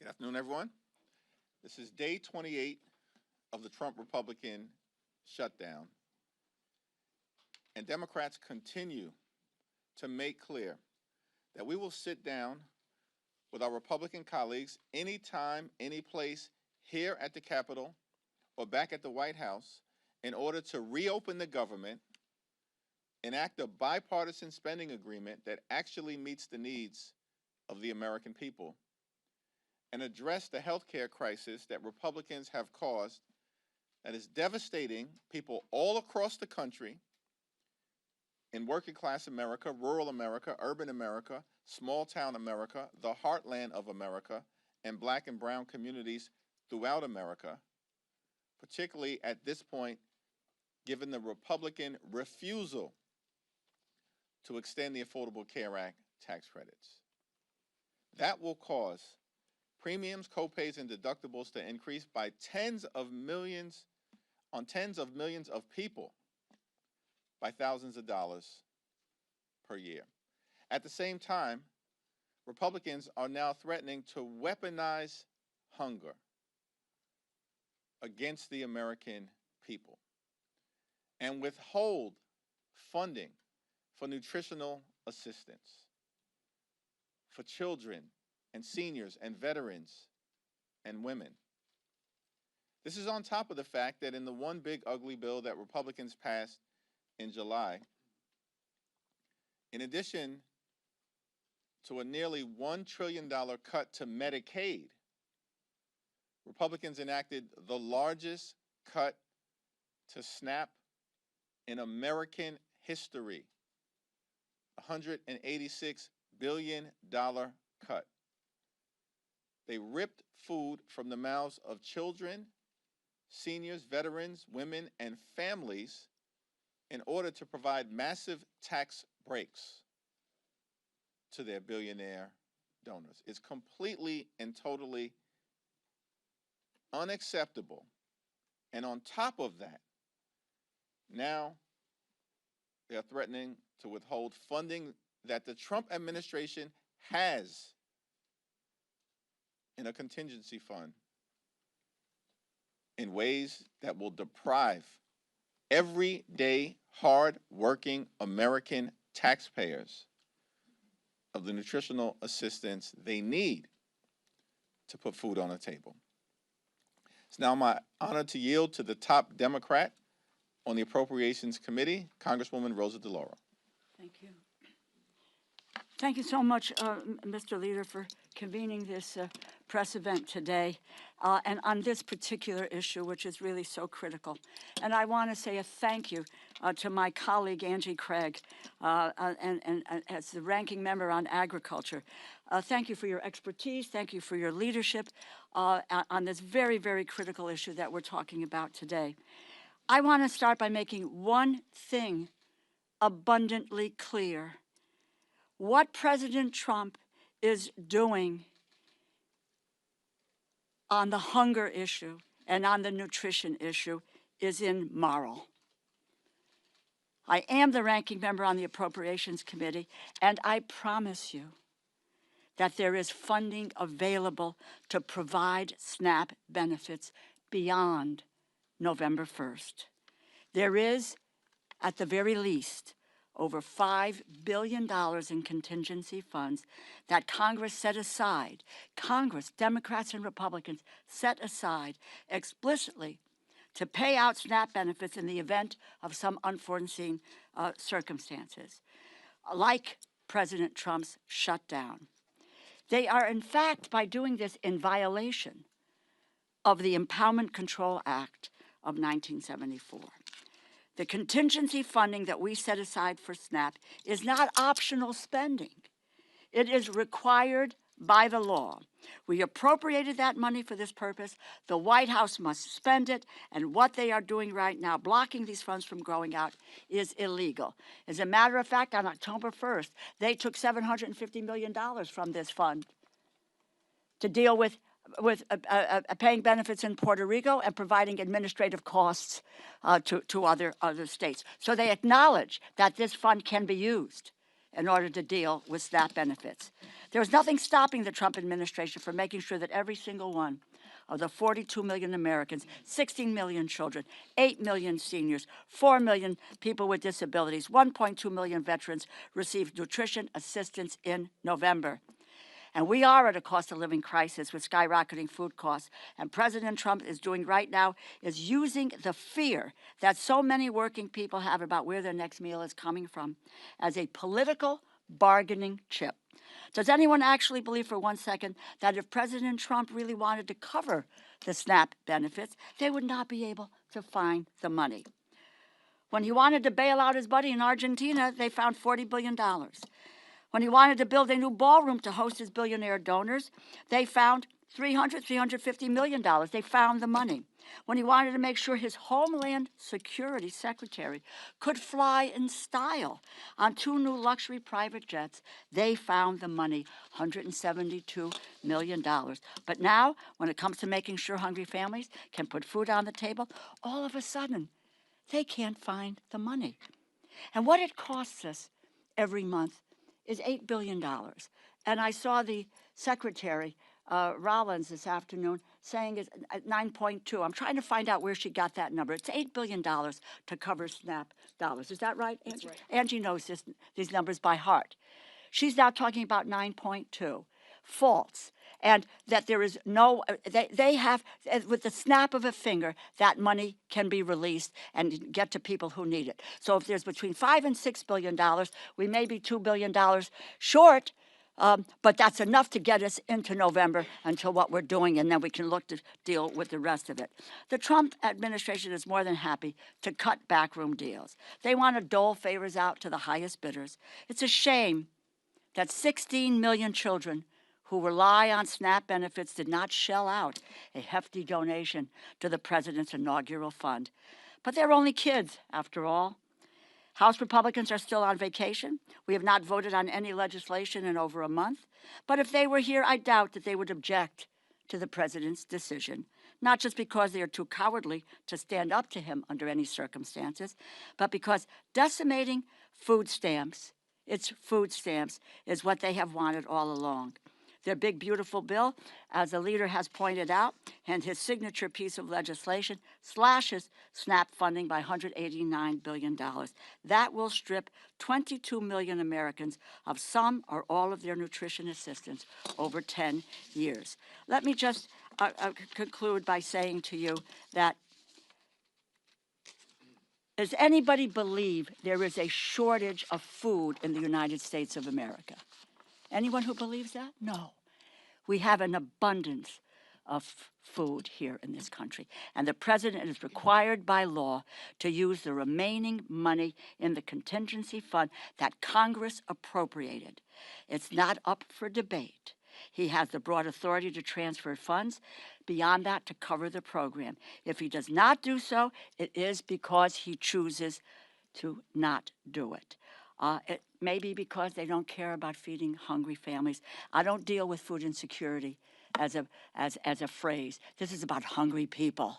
Good afternoon, everyone. This is day 28 of the Trump Republican shutdown. And Democrats continue to make clear that we will sit down with our Republican colleagues anytime, any place, here at the Capitol or back at the White House in order to reopen the government, enact a bipartisan spending agreement that actually meets the needs of the American people, and address the health care crisis that Republicans have caused that is devastating people all across the country, in working class America, rural America, urban America, small town America, the heartland of America, and black and brown communities throughout America, particularly at this point, given the Republican refusal to extend the Affordable Care Act tax credits. That will cause premiums, copays, and deductibles to increase by tens of millions of people by thousands of dollars per year. At the same time, Republicans are now threatening to weaponize hunger against the American people and withhold funding for nutritional assistance for children and seniors and veterans and women. This is on top of the fact that in the one big ugly bill that Republicans passed in July, in addition to a nearly $1 trillion cut to Medicaid, Republicans enacted the largest cut to SNAP in American history, a $186 billion cut. They ripped food from the mouths of children, seniors, veterans, women, and families in order to provide massive tax breaks to their billionaire donors. It's completely and totally unacceptable. And on top of that, now they're threatening to withhold funding that the Trump administration has in a contingency fund in ways that will deprive everyday, hard-working American taxpayers of the nutritional assistance they need to put food on the table. It's now my honor to yield to the top Democrat on the Appropriations Committee, Congresswoman Rosa DeLauro. Thank you. Thank you so much, Mr. Leader, for convening this press event today and on this particular issue, which is really so critical. And I want to say a thank you to my colleague, Angie Craig, and as the ranking member on agriculture. Thank you for your expertise. Thank you for your leadership on this very, very critical issue that we're talking about today. I want to start by making one thing abundantly clear. What President Trump is doing on the hunger issue and on the nutrition issue is immoral. I am the ranking member on the Appropriations Committee, and I promise you that there is funding available to provide SNAP benefits beyond November 1st. There is, at the very least, over $5 billion in contingency funds that Congress set aside. Congress, Democrats and Republicans, set aside explicitly to pay out SNAP benefits in the event of some unforeseen circumstances, like President Trump's shutdown. They are, in fact, by doing this, in violation of the Empowerment Control Act of 1974. The contingency funding that we set aside for SNAP is not optional spending. It is required by the law. We appropriated that money for this purpose. The White House must spend it, and what they are doing right now, blocking these funds from going out, is illegal. As a matter of fact, on October 1st, they took $750 million from this fund to deal with paying benefits in Puerto Rico and providing administrative costs to other states. So they acknowledge that this fund can be used. in order to deal with SNAP benefits. There was nothing stopping the Trump administration from making sure that every single one of the 42 million Americans, 16 million children, 8 million seniors, 4 million people with disabilities, 1.2 million veterans received nutrition assistance in November. And we are at a cost of living crisis with skyrocketing food costs. And President Trump is doing right now is using the fear that so many working people have about where their next meal is coming from as a political bargaining chip. Does anyone actually believe for 1 second that if President Trump really wanted to cover the SNAP benefits, they would not be able to find the money? When he wanted to bail out his buddy in Argentina, they found $40 billion. When he wanted to build a new ballroom to host his billionaire donors, they found $350 million. They found the money. When he wanted to make sure his Homeland Security Secretary could fly in style on 2 new luxury private jets, they found the money, $172 million. But now, when it comes to making sure hungry families can put food on the table, all of a sudden, they can't find the money. And what it costs us every month is $8 billion. And I saw the Secretary, Rollins, this afternoon saying it's at 9.2. I'm trying to find out where she got that number. It's $8 billion to cover SNAP dollars. Is that right, Angie? That's right. Angie knows these numbers by heart. She's now talking about 9.2. False. And that there is no, they have, with the snap of a finger, that money can be released and get to people who need it. So if there's between $5 and $6 billion, we may be $2 billion short, but that's enough to get us into November until what we're doing, and then we can look to deal with the rest of it. The Trump administration is more than happy to cut backroom deals. They want to dole favors out to the highest bidders. It's a shame that 16 million children who rely on SNAP benefits did not shell out a hefty donation to the president's inaugural fund. But they're only kids, after all. House Republicans are still on vacation. We have not voted on any legislation in over a month. But if they were here, I doubt that they would object to the president's decision, not just because they are too cowardly to stand up to him under any circumstances, but because decimating food stamps, its food stamps, is what they have wanted all along. Their big, beautiful bill, as the leader has pointed out, and his signature piece of legislation slashes SNAP funding by $189 billion. That will strip 22 million Americans of some or all of their nutrition assistance over 10 years. Let me just conclude by saying to you that does anybody believe there is a shortage of food in the United States of America? Anyone who believes that? No. We have an abundance of food here in this country. And the president is required by law to use the remaining money in the contingency fund that Congress appropriated. It's not up for debate. He has the broad authority to transfer funds beyond that to cover the program. If he does not do so, it is because he chooses to not do it. It may be because they don't care about feeding hungry families. I don't deal with food insecurity as a phrase. This is about hungry people.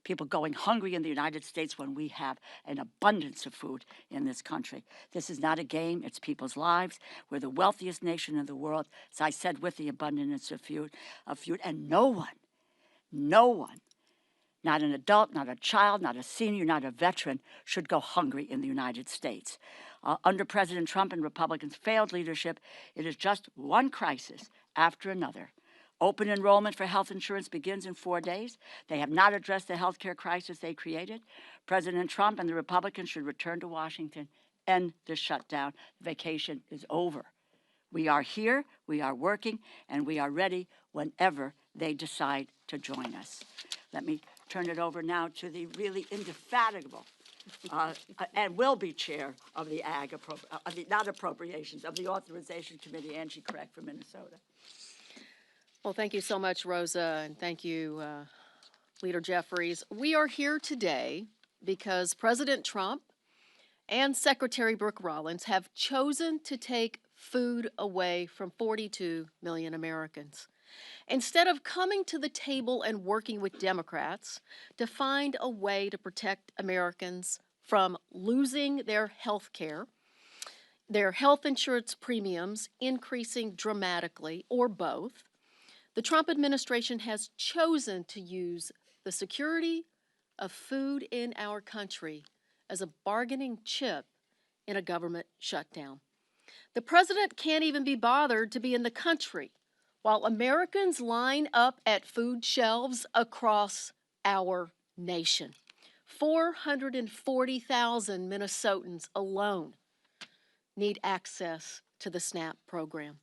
People going hungry in the United States when we have an abundance of food in this country. This is not a game, it's people's lives. We're the wealthiest nation in the world, as I said, with the abundance of food, and no one, not an adult, not a child, not a senior, not a veteran, should go hungry in the United States. Under President Trump and Republicans' failed leadership, it is just one crisis after another. Open enrollment for health insurance begins in 4 days. They have not addressed the health care crisis they created. President Trump and the Republicans should return to Washington, end the shutdown. Vacation is over. We are here, we are working, and we are ready whenever they decide to join us. Let me turn it over now to the really indefatigable and will be chair of the not appropriations, of the Authorization Committee, Angie Craig from Minnesota. Well, thank you so much, Rosa, and thank you, Leader Jeffries. We are here today because President Trump and Secretary Brooke Rollins have chosen to take food away from 42 million Americans. Instead of coming to the table and working with Democrats to find a way to protect Americans from losing their health care, their health insurance premiums increasing dramatically, or both, the Trump administration has chosen to use the security of food in our country as a bargaining chip in a government shutdown. The president can't even be bothered to be in the country while Americans line up at food shelves across our nation. 440,000 Minnesotans alone need access to the SNAP program.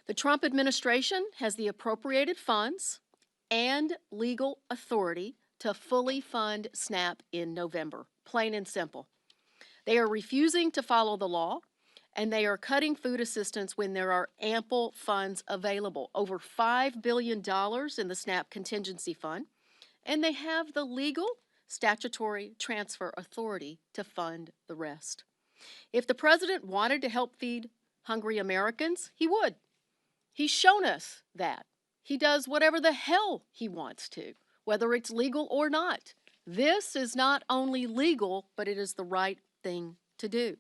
The Trump administration has the appropriated funds and legal authority to fully fund SNAP in November, plain and simple. They are refusing to follow the law, and they are cutting food assistance when there are ample funds available, over $5 billion in the SNAP contingency fund, and they have the legal statutory transfer authority to fund the rest. If the president wanted to help feed hungry Americans, he would. He's shown us that. He does whatever the hell he wants to, whether it's legal or not. This is not only legal, but it is the right thing to do.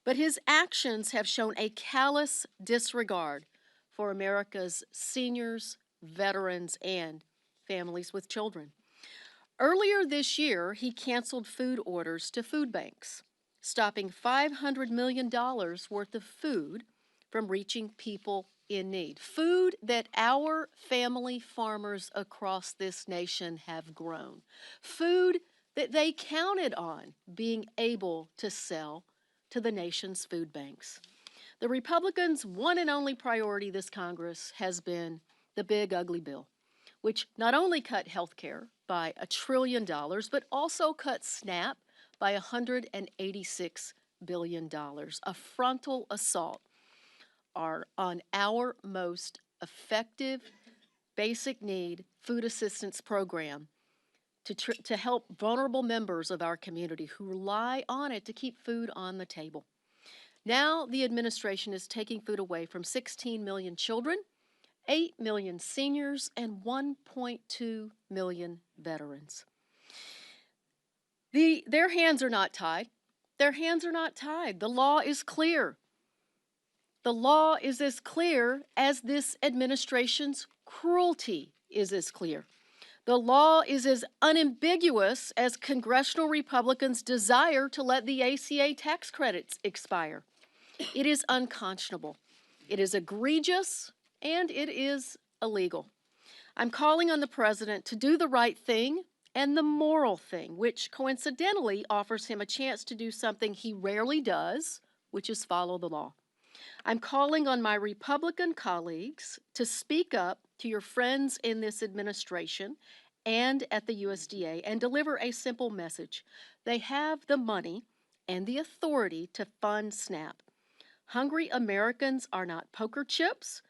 But his actions have shown a callous disregard for America's seniors, veterans, and families with children. Earlier this year, he canceled food orders to food banks, stopping $500 million worth of food from reaching people in need. Food that our family farmers across this nation have grown. Food that they counted on being able to sell to the nation's food banks. The Republicans' one and only priority this Congress has been the big ugly bill, which not only cut health care by $1 trillion, but also cut SNAP by $186 billion, a frontal assault on our most effective basic need food assistance program to help vulnerable members of our community who rely on it to keep food on the table. Now the administration is taking food away from 16 million children, 8 million seniors, and 1.2 million veterans. Their hands are not tied. Their hands are not tied. The law is clear. The law is as clear as this administration's cruelty is as clear. The law is as unambiguous as congressional Republicans' desire to let the ACA tax credits expire. It is unconscionable. It is egregious, and it is illegal. I'm calling on the president to do the right thing and the moral thing, which coincidentally offers him a chance to do something he rarely does, which is follow the law. I'm calling on my Republican colleagues to speak up to your friends in this administration and at the USDA and deliver a simple message. They have the money and the authority to fund SNAP. Hungry Americans are not poker chips.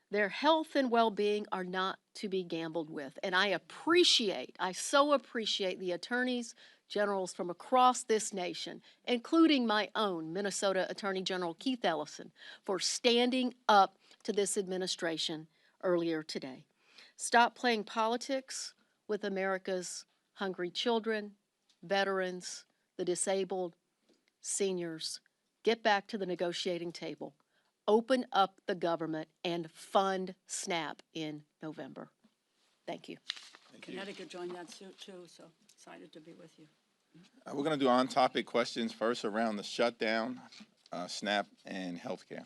Their health and well-being are not to be gambled with. And I so appreciate the attorneys generals from across this nation, including my own Minnesota Attorney General Keith Ellison, for standing up to this administration earlier today. Stop playing politics with America's hungry children, veterans, the disabled, seniors. Get back to the negotiating table. Open up the government and fund SNAP in November. Thank you. Connecticut joined that suit too, so excited to be with you. We're going to do on-topic questions first around the shutdown, SNAP, and healthcare.